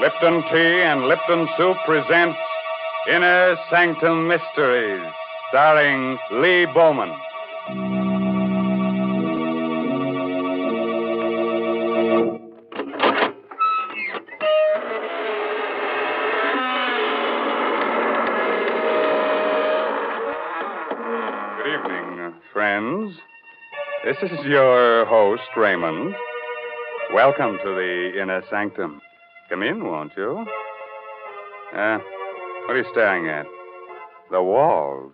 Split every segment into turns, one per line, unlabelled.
Lipton Tea and Lipton Soup present Inner Sanctum Mysteries, starring Lee Bowman. Good evening, friends. This is your host, Raymond. Welcome to the Inner Sanctum. Come in, won't you? What are you staring at? The walls.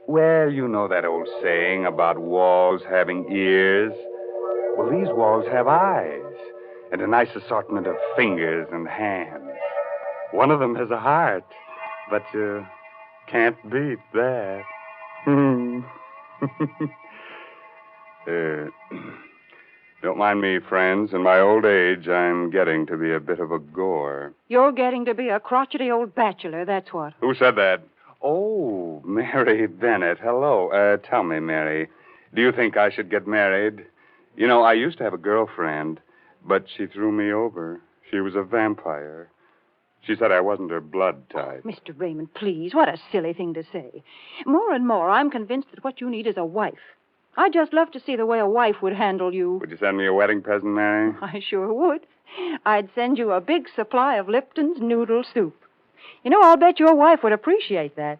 Well, you know that old saying about walls having ears. Well, these walls have eyes and a nice assortment of fingers and hands. One of them has a heart, but you can't beat that. Don't mind me, friends. In my old age, I'm getting to be a bit of a gore.
You're getting to be a crotchety old bachelor, that's what.
Who said that? Oh, Mary Bennett. Hello. Tell me, Mary, do you think I should get married? You know, I used to have a girlfriend, but she threw me over. She was a vampire. She said I wasn't her blood type.
Oh, Mr. Raymond, please, what a silly thing to say. More and more, I'm convinced that what you need is a wife. I'd just love to see the way a wife would handle you.
Would you send me a wedding present, Mary?
I sure would. I'd send you a big supply of Lipton's noodle soup. You know, I'll bet your wife would appreciate that.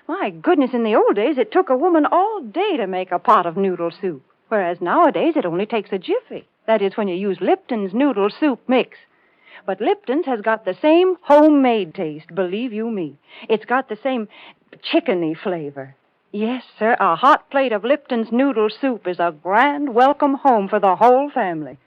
My goodness, in the old days, it took a woman all day to make a pot of noodle soup, whereas nowadays it only takes a jiffy. That is, when you use Lipton's noodle soup mix. But Lipton's has got the same homemade taste, believe you me. It's got the same chickeny flavor. Yes, sir, a hot plate of Lipton's noodle soup is a grand welcome home for the whole family.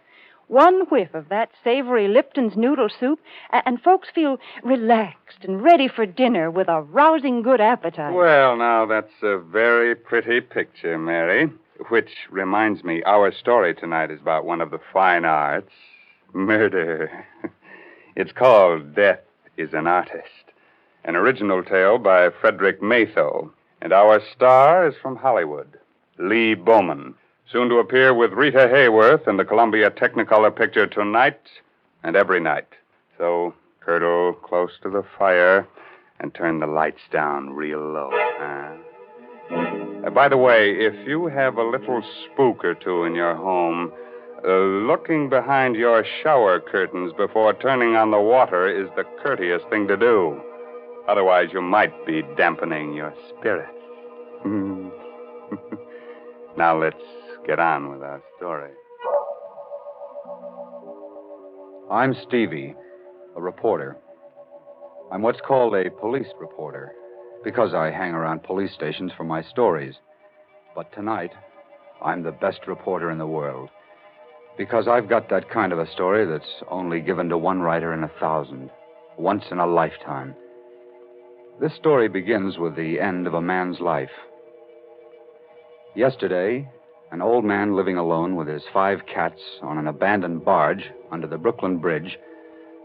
One whiff of that savory Lipton's noodle soup, and folks feel relaxed and ready for dinner with a rousing good appetite.
Well, now, that's a very pretty picture, Mary. Which reminds me, our story tonight is about one of the fine arts, murder. It's called Death is an Artist, an original tale by Frederick Matho. And our star is from Hollywood, Lee Bowman, soon to appear with Rita Hayworth in the Columbia Technicolor picture Tonight and Every Night. So, curdle close to the fire and turn the lights down real low. By the way, if you have a little spook or two in your home, looking behind your shower curtains before turning on the water is the courteous thing to do. Otherwise, you might be dampening your spirits. Now let's get on with our story.
I'm Stevie, a reporter. I'm what's called a police reporter, because I hang around police stations for my stories. But tonight, I'm the best reporter in the world, because I've got that kind of a story that's only given to one writer in 1,000, once in a lifetime. This story begins with the end of a man's life. Yesterday, an old man living alone with his 5 cats on an abandoned barge under the Brooklyn Bridge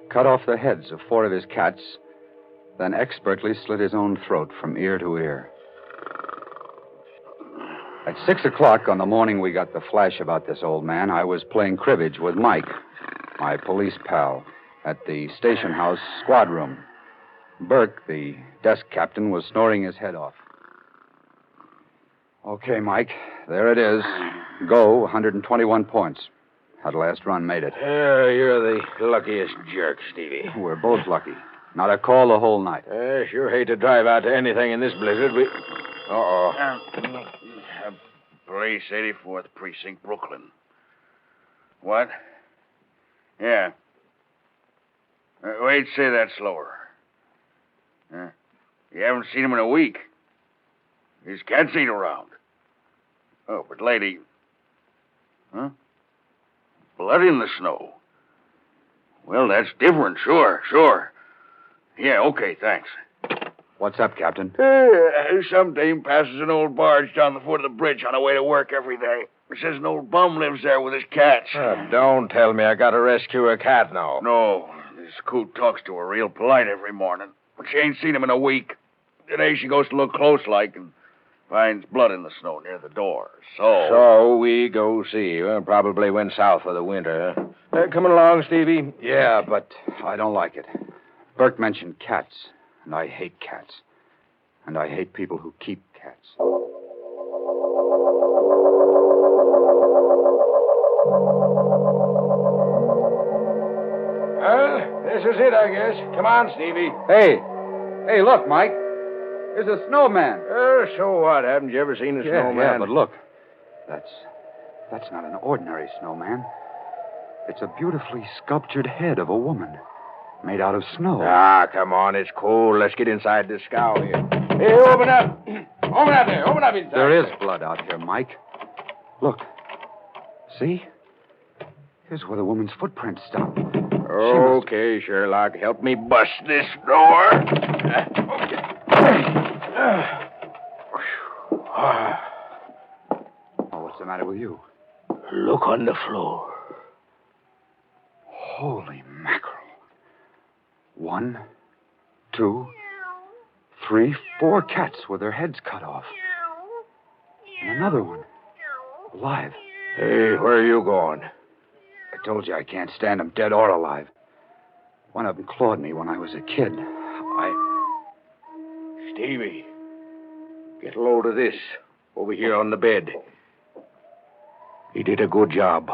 cut off the heads of 4 of his cats, then expertly slit his own throat from ear to ear. At 6 o'clock on the morning we got the flash about this old man, I was playing cribbage with Mike, my police pal, at the station house squad room. Burke, the desk captain, was snoring his head off. Okay, Mike, there it is. Go, 121 points. That last run made it.
You're the luckiest jerk, Stevie.
We're both lucky. Not a call the whole night.
Sure hate to drive out to anything in this blizzard. Uh-oh.
Police, 84th Precinct, Brooklyn. What? Yeah. Wait, say that slower. You haven't seen him in a week. His cats ain't around. Oh, but lady... Huh? Blood in the snow. Well, that's different, sure. Yeah, okay, thanks.
What's up, Captain?
Some dame passes an old barge down the foot of the bridge on her way to work every day. Says an old bum lives there with his cats.
Don't tell me I gotta rescue a cat now.
No, this coot talks to her real polite every morning. But she ain't seen him in a week. Today she goes to look close like, and finds blood in the snow near the door. So...
So we go see. Well, probably went south for the winter, huh? Coming along, Stevie?
Yeah, but I don't like it. Burke mentioned cats, and I hate cats. And I hate people who keep cats.
Well, this is it, I guess. Come on, Stevie.
Hey, look, Mike. There's a snowman.
So what? Haven't you ever seen a snowman?
Yeah, but look. That's not an ordinary snowman. It's a beautifully sculptured head of a woman made out of snow.
Ah, come on. It's cold. Let's get inside this scow here. Hey, open up. Open up there. Open up inside.
There is blood out here, Mike. Look. See? Here's where the woman's footprints stop.
Okay, Sherlock. Help me bust this door. Okay.
Oh, what's the matter with you?
Look on the floor.
Holy mackerel. 1, 2, 3, 4 cats with their heads cut off. And another one. Alive.
Hey, where are you going?
I told you I can't stand them dead or alive. One of them clawed me when I was a kid.
Stevie, get a load of this over here on the bed. He did a good job.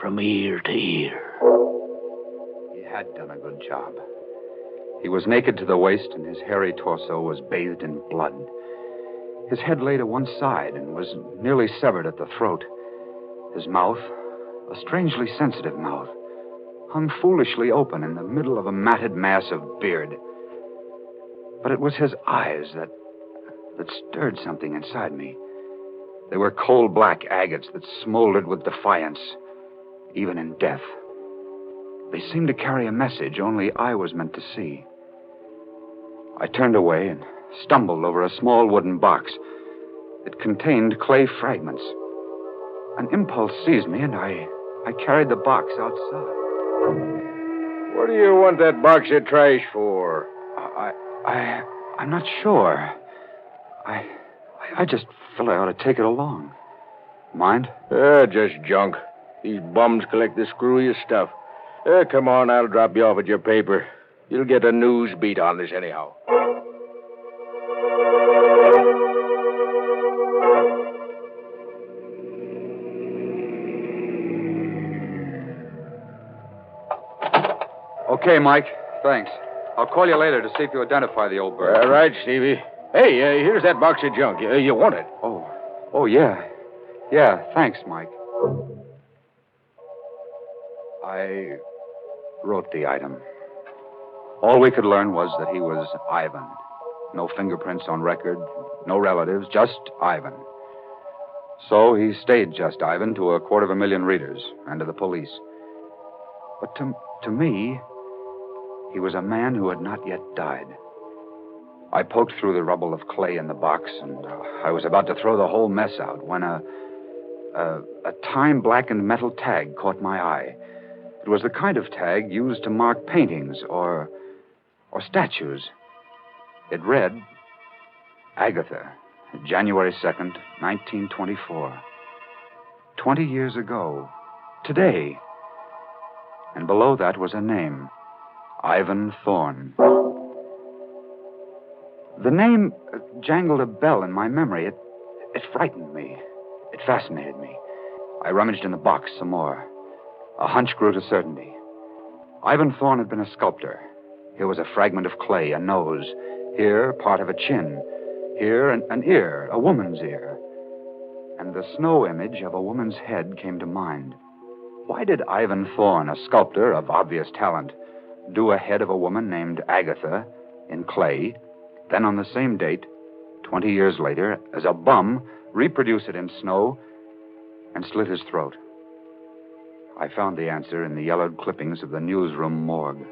From ear to ear.
He had done a good job. He was naked to the waist, and his hairy torso was bathed in blood. His head lay to one side and was nearly severed at the throat. His mouth, a strangely sensitive mouth, hung foolishly open in the middle of a matted mass of beard. But it was his eyes that stirred something inside me. They were cold black agates that smoldered with defiance, even in death. They seemed to carry a message only I was meant to see. I turned away and stumbled over a small wooden box. It contained clay fragments. An impulse seized me, and I carried the box outside.
What do you want that box of trash for?
I'm not sure. I just felt I ought to take it along. Mind?
Just junk. These bums collect the screwiest stuff. Come on, I'll drop you off at your paper. You'll get a news beat on this anyhow.
Okay, Mike. Thanks. I'll call you later to see if you identify the old bird.
All right, Stevie. Hey, here's that box of junk. You want it?
Oh, yeah. Yeah, thanks, Mike. I wrote the item. All we could learn was that he was Ivan. No fingerprints on record, no relatives, just Ivan. So he stayed just Ivan to 250,000 readers and to the police. But to me, he was a man who had not yet died. I poked through the rubble of clay in the box, and I was about to throw the whole mess out when a time-blackened metal tag caught my eye. It was the kind of tag used to mark paintings or statues. It read, Agatha, January 2nd, 1924. 20 years ago, today. And below that was a name, Ivan Thorne. The name jangled a bell in my memory. It frightened me. It fascinated me. I rummaged in the box some more. A hunch grew to certainty. Ivan Thorne had been a sculptor. Here was a fragment of clay, a nose. Here, part of a chin. Here, an ear, a woman's ear. And the snow image of a woman's head came to mind. Why did Ivan Thorne, a sculptor of obvious talent, do a head of a woman named Agatha in clay, then on the same date, 20 years later, as a bum, reproduce it in snow and slit his throat? I found the answer in the yellowed clippings of the newsroom morgue.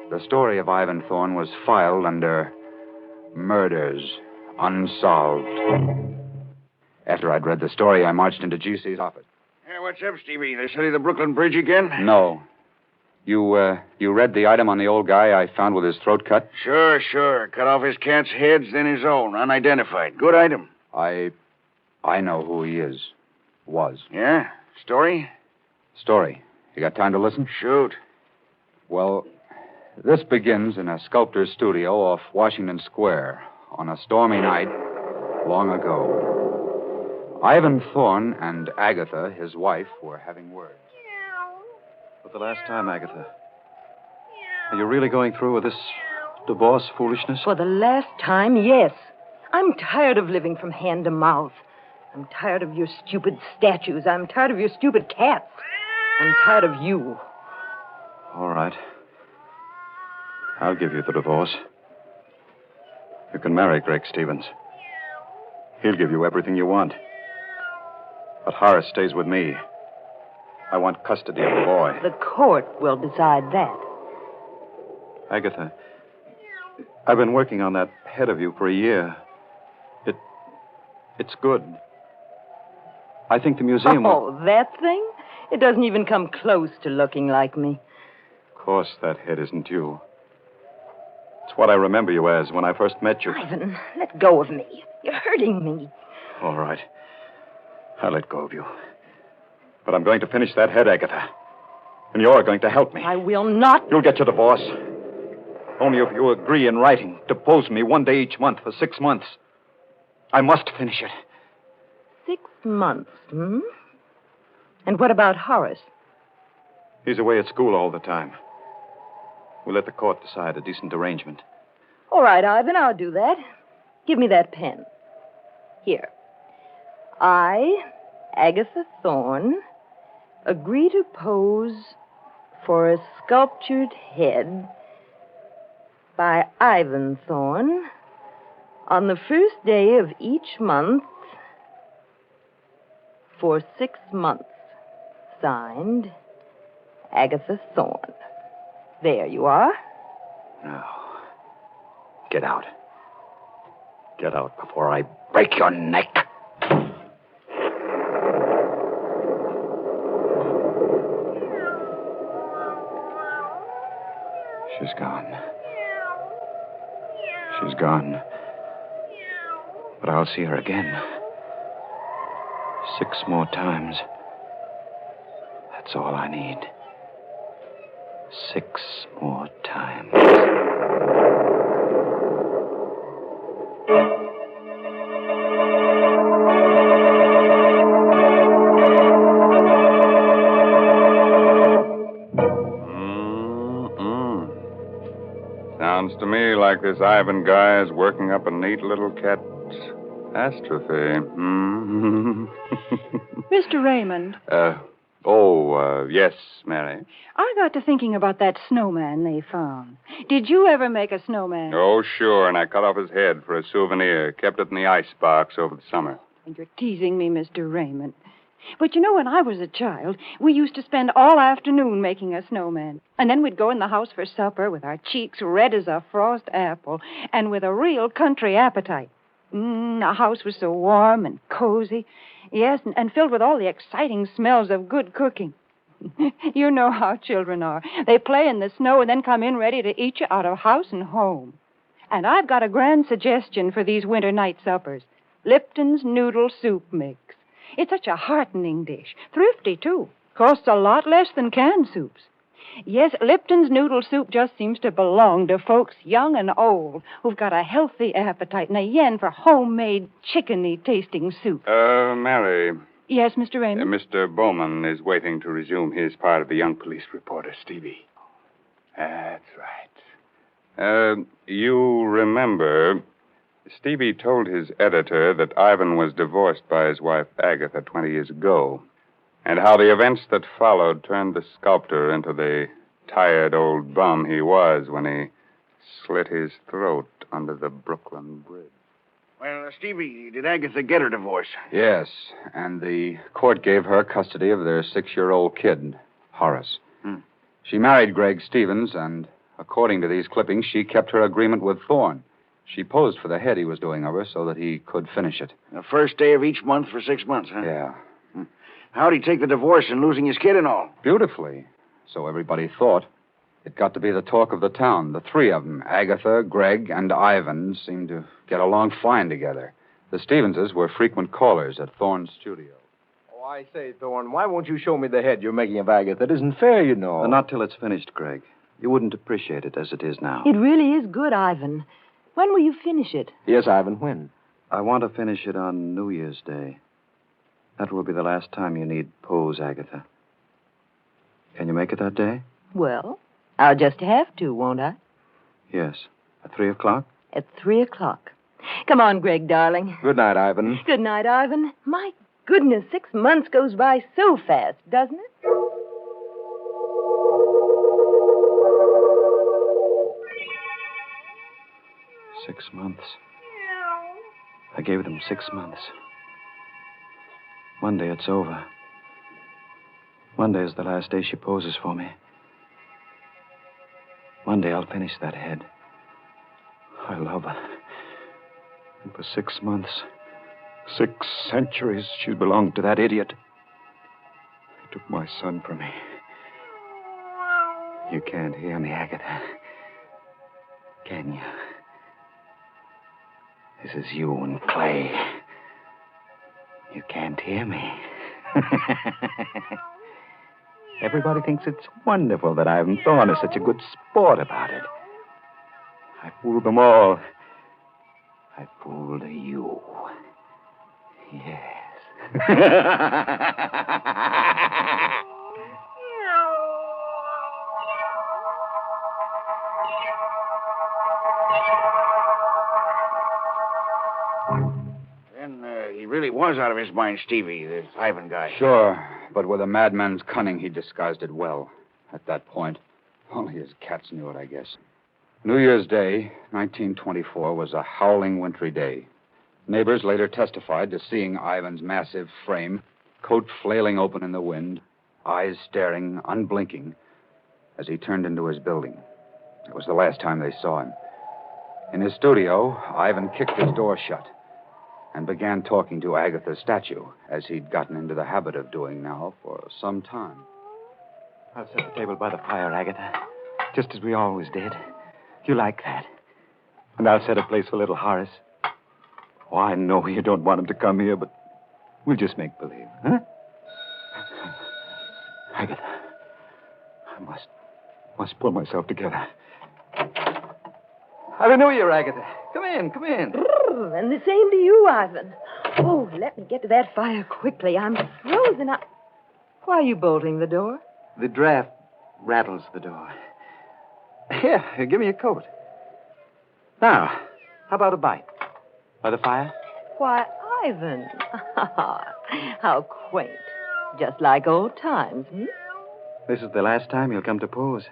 The story of Ivan Thorne was filed under Murders Unsolved. After I'd read the story, I marched into GC's office.
Hey, what's up, Stevie? They study the Brooklyn Bridge again?
No. You read the item on the old guy I found with his throat cut?
Sure. Cut off his cat's heads, then his own, unidentified. Good item.
I know who he is. Was.
Yeah? Story?
Story. You got time to listen?
Shoot.
Well, this begins in a sculptor's studio off Washington Square on a stormy night long ago. Ivan Thorne and Agatha, his wife, were having words.
For the last time, Agatha. Are you really going through with this divorce foolishness?
For the last time, yes. I'm tired of living from hand to mouth. I'm tired of your stupid statues. I'm tired of your stupid cats. I'm tired of you.
All right. I'll give you the divorce. You can marry Greg Stevens. He'll give you everything you want. But Horace stays with me. I want custody of the boy.
The court will decide that.
Agatha, I've been working on that head of you for a year. It's good. I think the museum will...
Oh, that thing? It doesn't even come close to looking like me.
Of course, that head isn't you. It's what I remember you as when I first met you.
Ivan, let go of me. You're hurting me.
All right. I'll let go of you. But I'm going to finish that head, Agatha. And you're going to help me.
I will not.
You'll get your divorce. Only if you agree in writing to pose me one day each month for 6 months. I must finish it.
6 months, hmm? And what about Horace?
He's away at school all the time. We'll let the court decide a decent arrangement.
All right, Ivan, I'll do that. Give me that pen. Here. I, Agatha Thorne, agree to pose for a sculptured head by Ivan Thorne on the first day of each month for 6 months. Signed, Agatha Thorne. There you are.
Now, get out. Get out before I break your neck. She's gone. She's gone. But I'll see her again. 6 more times. That's all I need. 6 more times.
Sounds to me like this Ivan guy is working up a neat little catastrophe.
Mr. Raymond.
Yes, Mary.
I got to thinking about that snowman they found. Did you ever make a snowman?
Oh, sure, and I cut off his head for a souvenir. Kept it in the icebox over the summer.
And you're teasing me, Mr. Raymond. But you know, when I was a child, we used to spend all afternoon making a snowman. And then we'd go in the house for supper with our cheeks red as a frost apple and with a real country appetite. The house was so warm and cozy. Yes, and filled with all the exciting smells of good cooking. You know how children are. They play in the snow and then come in ready to eat you out of house and home. And I've got a grand suggestion for these winter night suppers. Lipton's Noodle Soup Mix. It's such a heartening dish. Thrifty, too. Costs a lot less than canned soups. Yes, Lipton's Noodle Soup just seems to belong to folks young and old who've got a healthy appetite and a yen for homemade chickeny-tasting soup.
Mary.
Yes, Mr. Raymond?
Mr. Bowman is waiting to resume his part of the young police reporter, Stevie. That's right. You remember, Stevie told his editor that Ivan was divorced by his wife, Agatha, 20 years ago, and how the events that followed turned the sculptor into the tired old bum he was when he slit his throat under the Brooklyn Bridge.
Well, Stevie, did Agatha get her divorce?
Yes, and the court gave her custody of their 6-year-old kid, Horace. She married Greg Stevens, and according to these clippings, she kept her agreement with Thorne. She posed for the head he was doing of her so that he could finish it.
The first day of each month for 6 months, huh?
Yeah.
How'd he take the divorce and losing his kid and all?
Beautifully. So everybody thought. It got to be the talk of the town. The three of them, Agatha, Greg, and Ivan, seemed to get along fine together. The Stevenses were frequent callers at Thorne's studio.
Oh, I say, Thorne, why won't you show me the head you're making of Agatha? It isn't fair, you know.
Not till it's finished, Greg. You wouldn't appreciate it as it is now.
It really is good, Ivan. When will you finish it?
Yes, Ivan, when?
I want to finish it on New Year's Day. That will be the last time you need pose, Agatha. Can you make it that day?
Well, I'll just have to, won't I?
Yes. At 3 o'clock?
At 3 o'clock. Come on, Greg, darling.
Good night, Ivan.
Good night, Ivan. My goodness, 6 months goes by so fast, doesn't it?
6 months. I gave them 6 months. Monday, it's over. Monday is the last day she poses for me. Monday, I'll finish that head. I love her. And for 6 months, 6 centuries, she belonged to that idiot. He took my son from me. You can't hear me, Agatha. Can you? This is you and Clay. You can't hear me. Everybody thinks it's wonderful that Ivan Thorne is such a good sport about it. I fooled them all. I fooled you. Yes.
Then he really was out of his mind, Stevie, this Ivan guy.
Sure, but with a madman's cunning, he disguised it well. At that point, only his cats knew it, I guess. New Year's Day, 1924, was a howling wintry day. Neighbors later testified to seeing Ivan's massive frame, coat flailing open in the wind, eyes staring, unblinking, as he turned into his building. It was the last time they saw him. In his studio, Ivan kicked his door shut and began talking to Agatha's statue, as he'd gotten into the habit of doing now for some time.
I'll set the table by the fire, Agatha, just as we always did. You like that. And I'll set a place for little Horace. Oh, I know you don't want him to come here, but we'll just make believe, huh? Agatha, I must pull myself together. Happy New Year, Agatha. Come in, come in.
And the same to you, Ivan. Oh, let me get to that fire quickly. I'm frozen up. Why are you bolting the door?
The draft rattles the door. Here, give me a coat. Now, how about a bite? By the fire?
Why, Ivan. How quaint. Just like old times, hmm?
This is the last time you'll come to pose.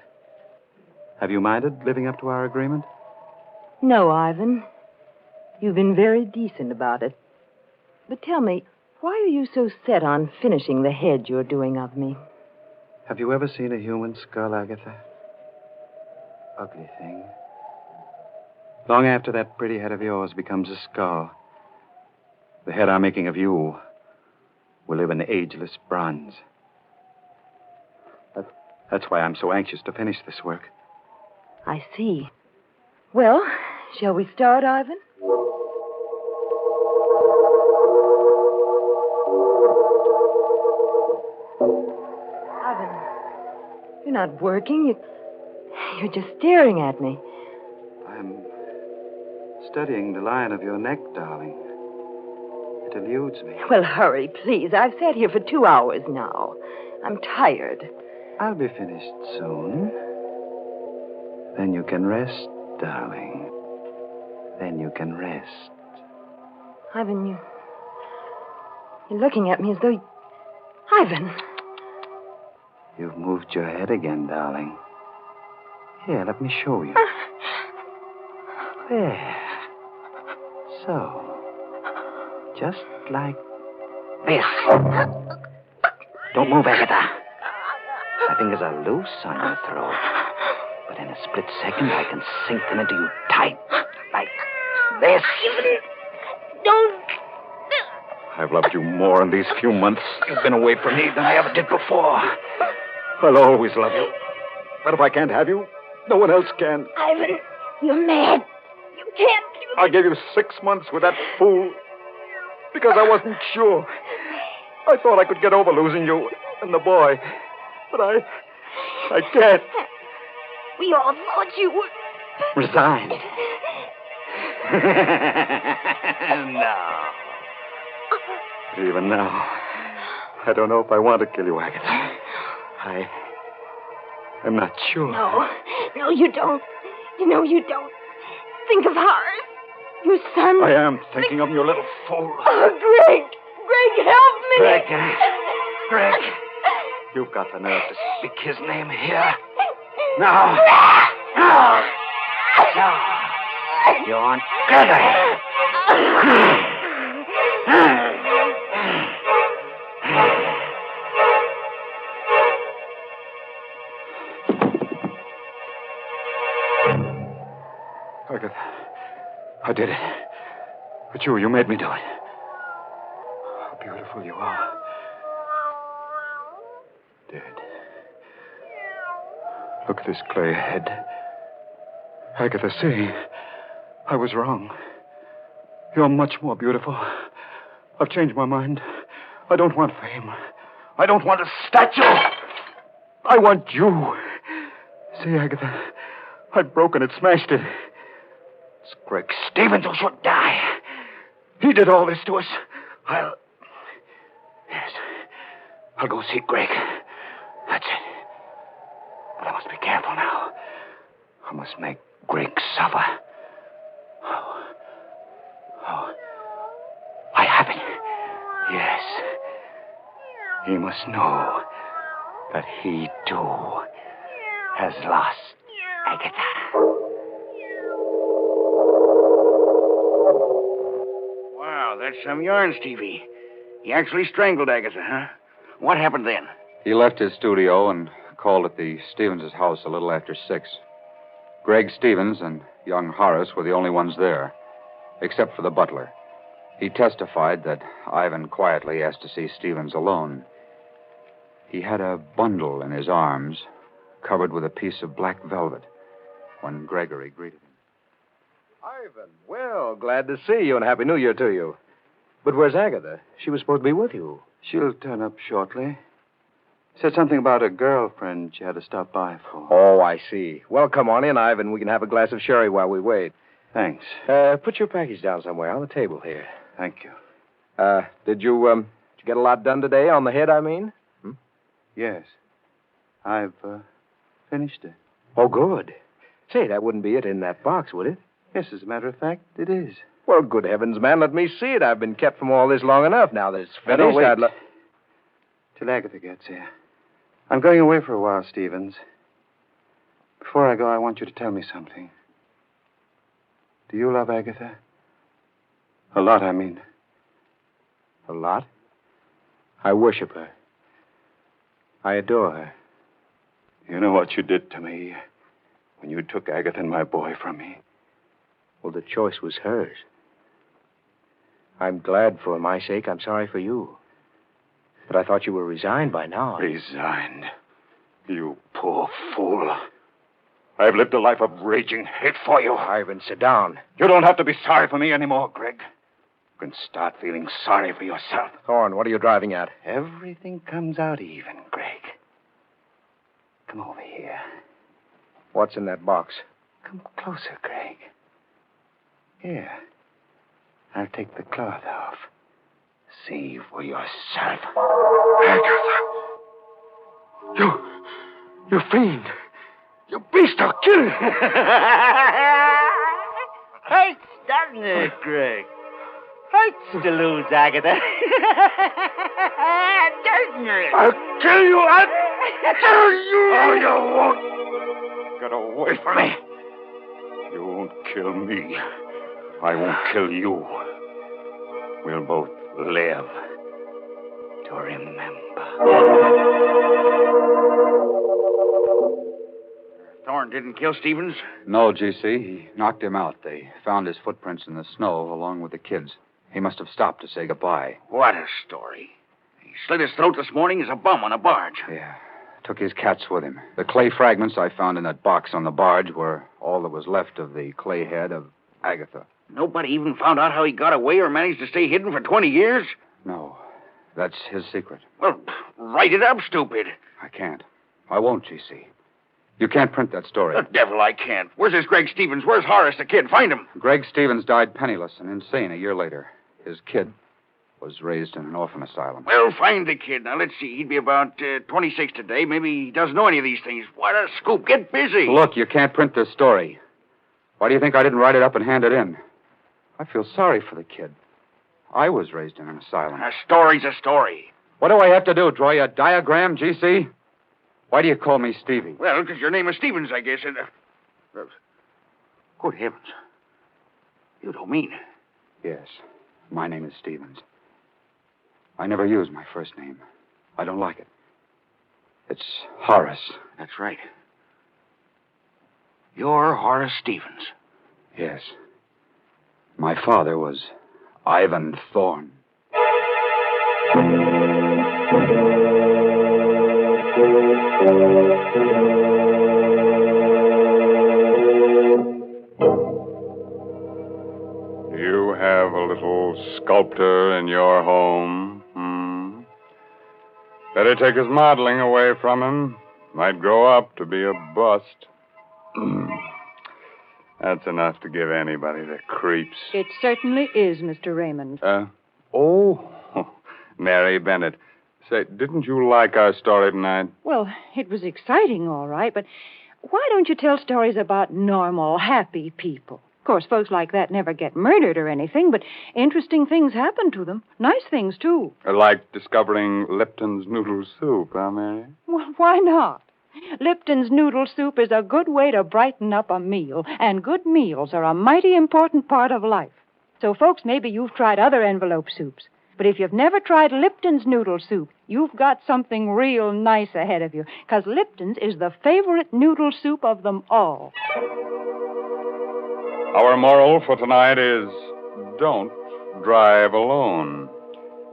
Have you minded living up to our agreement?
No, Ivan. You've been very decent about it. But tell me, why are you so set on finishing the head you're doing of me?
Have you ever seen a human skull, Agatha? Ugly thing. Long after that pretty head of yours becomes a skull, the head I'm making of you will live in ageless bronze. That's why I'm so anxious to finish this work.
I see. Well, shall we start, Ivan? Ivan, you're not working. You're just staring at me.
I'm studying the line of your neck, darling. It eludes me.
Well, hurry, please. I've sat here for 2 hours now. I'm tired.
I'll be finished soon. Then you can rest, darling. Then you can rest.
Ivan, you're looking at me as though... Ivan!
You've moved your head again, darling. Here, let me show you. There. So. Just like this. Don't move, Agatha. My fingers are loose on your throat. But in a split second, I can sink them into you tight. Like this.
Don't...
I've loved you more in these few months you've been away from me than I ever did before. I'll always love you. But if I can't have you, no one else can.
Ivan, you're mad. You can't do
I gave you 6 months with that fool because I wasn't sure. I thought I could get over losing you and the boy. But I can't.
We all thought you were...
Resigned.
No.
Even now, I don't know if I want to kill you, Agatha. I'm not sure.
No, you don't. You know you don't. Think of Horace. Your son.
I am thinking of you, little fool.
Oh, Greg. Greg, help me.
Greg. You've got the nerve to speak his name here. No. You want Gregory. Agatha, I did it. But you made me do it. How beautiful you are. Dead. Look at this clay head. Agatha, see. I was wrong. You're much more beautiful. I've changed my mind. I don't want fame. I don't want a statue. I want you. See, Agatha, I've broken it, smashed it. It's Greg Stevens who should die. He did all this to us. Yes. I'll go see Greg. That's it. But I must be careful now. I must make Greg suffer. Oh. I have it. Yes. He must know that he, too, has lost Agatha.
Wow, that's some yarn, Stevie. He actually strangled Agatha, huh? What happened then?
He left his studio and called at the Stevens' house a little after 6. Greg Stevens and young Horace were the only ones there, except for the butler. He testified that Ivan quietly asked to see Stevens alone. He had a bundle in his arms, covered with a piece of black velvet, when Gregory greeted him.
Ivan, well, glad to see you and Happy New Year to you. But where's Agatha? She was supposed to be with you.
She'll turn up shortly. Said something about a girlfriend she had to stop by for.
Oh, I see. Well, come on in, Ivan. We can have a glass of sherry while we wait.
Thanks.
Put your package down somewhere on the table here.
Thank you.
Did you get a lot done today? On the head, I mean?
Yes. I've finished it.
Oh, good. Say, that wouldn't be it in that box, would it?
Yes, as a matter of fact, it is.
Well, good heavens, man, let me see it. I've been kept from all this long enough. Now that it's finished,
No, wait.
I'd
Till Agatha gets here. I'm going away for a while, Stevens. Before I go, I want you to tell me something. Do you love Agatha? A lot, I mean.
A lot? I worship her. I adore her.
You know what you did to me when you took Agatha and my boy from me?
Well, the choice was hers. I'm glad for my sake. I'm sorry for you. But I thought you were resigned by now.
Resigned? You poor fool. I've lived a life of raging hate for you.
Ivan, sit down.
You don't have to be sorry for me anymore, Greg. You can start feeling sorry for yourself.
Thorne, what are you driving at?
Everything comes out even, Greg. Come over here.
What's in that box?
Come closer, Greg. Here. I'll take the cloth off. See for yourself.
Agatha! You fiend! You beast, I'll kill you!
Hurts, doesn't it, Greg? Hurts to lose Agatha. Doesn't it?
I'll kill you! I'll kill you! Oh, you won't! Get away from me! You won't kill me. I won't kill you. We'll both live to remember.
Thorne didn't kill Stevens?
No, G.C. He knocked him out. They found his footprints in the snow along with the kids. He must have stopped to say goodbye.
What a story. He slit his throat this morning as a bum on a barge.
Yeah. took his cats with him. The clay fragments I found in that box on the barge were all that was left of the clay head of Agatha.
Nobody even found out how he got away or managed to stay hidden for 20 years?
No, that's his secret.
Well, write it up, stupid.
I can't. I won't, G.C. You can't print that story.
The devil I can't. Where's this Greg Stevens? Where's Horace the kid? Find him.
Greg Stevens died penniless and insane a year later. His kid was raised in an orphan asylum.
Well, find the kid. Now, let's see. He'd be about 26 today. Maybe he doesn't know any of these things. What a scoop. Get busy.
Look, you can't print this story. Why do you think I didn't write it up and hand it in? I feel sorry for the kid. I was raised in an asylum.
A story's a story.
What do I have to do? Draw you a diagram, G.C.? Why do you call me Stevie?
Well, because your name is Stevens, I guess. And, good heavens. You don't mean...
Yes, my name is Stevens. I never use my first name. I don't like it. It's Horace.
That's right. You're Horace Stevens.
Yes. My father was Ivan Thorne.
You have a little sculptor in your home. Better take his modeling away from him. Might grow up to be a bust. That's enough to give anybody the creeps.
It certainly is, Mr. Raymond.
Mary Bennett. Say, didn't you like our story tonight?
Well, it was exciting, all right, but why don't you tell stories about normal, happy people? Of course, folks like that never get murdered or anything, but interesting things happen to them. Nice things, too.
Like discovering Lipton's noodle soup, huh, Mary?
Well, why not? Lipton's noodle soup is a good way to brighten up a meal, and good meals are a mighty important part of life. So, folks, maybe you've tried other envelope soups, but if you've never tried Lipton's noodle soup, you've got something real nice ahead of you, because Lipton's is the favorite noodle soup of them all.
Our moral for tonight is don't drive alone.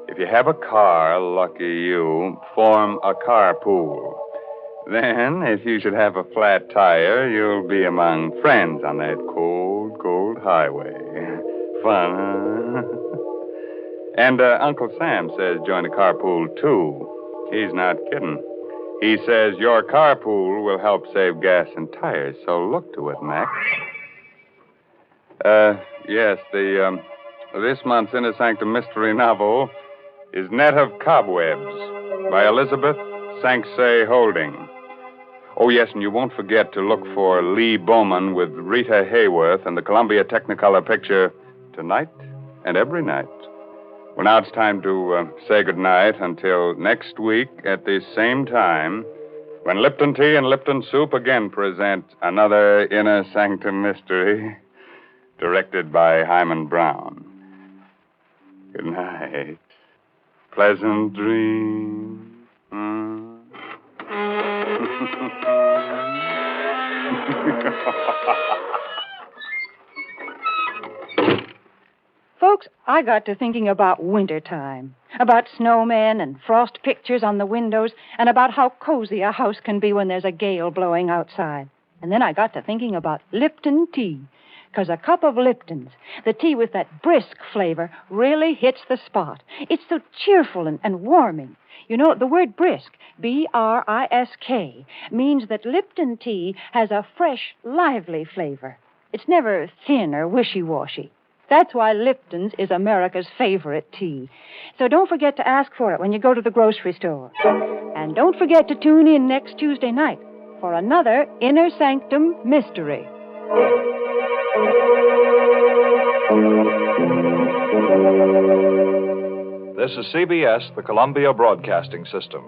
If you have a car, lucky you, form a carpool. Then, if you should have a flat tire, you'll be among friends on that cold, cold highway. Fun, huh? And Uncle Sam says join a carpool, too. He's not kidding. He says your carpool will help save gas and tires, so look to it, Max. Yes, this month's Inner Sanctum mystery novel is Net of Cobwebs by Elizabeth Sanksay Holding. Oh, yes, and you won't forget to look for Lee Bowman with Rita Hayworth and the Columbia Technicolor picture Tonight and Every Night. Well, now it's time to say goodnight until next week at the same time when Lipton Tea and Lipton Soup again present another Inner Sanctum mystery directed by Hyman Brown. Good night. Pleasant dreams.
Folks, I got to thinking about wintertime, about snowmen and frost pictures on the windows, and about how cozy a house can be when there's a gale blowing outside. And then I got to thinking about Lipton tea, because a cup of Lipton's, the tea with that brisk flavor, really hits the spot. It's so cheerful and warming. You know, the word brisk, B-R-I-S-K, means that Lipton tea has a fresh, lively flavor. It's never thin or wishy-washy. That's why Lipton's is America's favorite tea. So don't forget to ask for it when you go to the grocery store. And don't forget to tune in next Tuesday night for another Inner Sanctum mystery.
This is CBS, the Columbia Broadcasting System.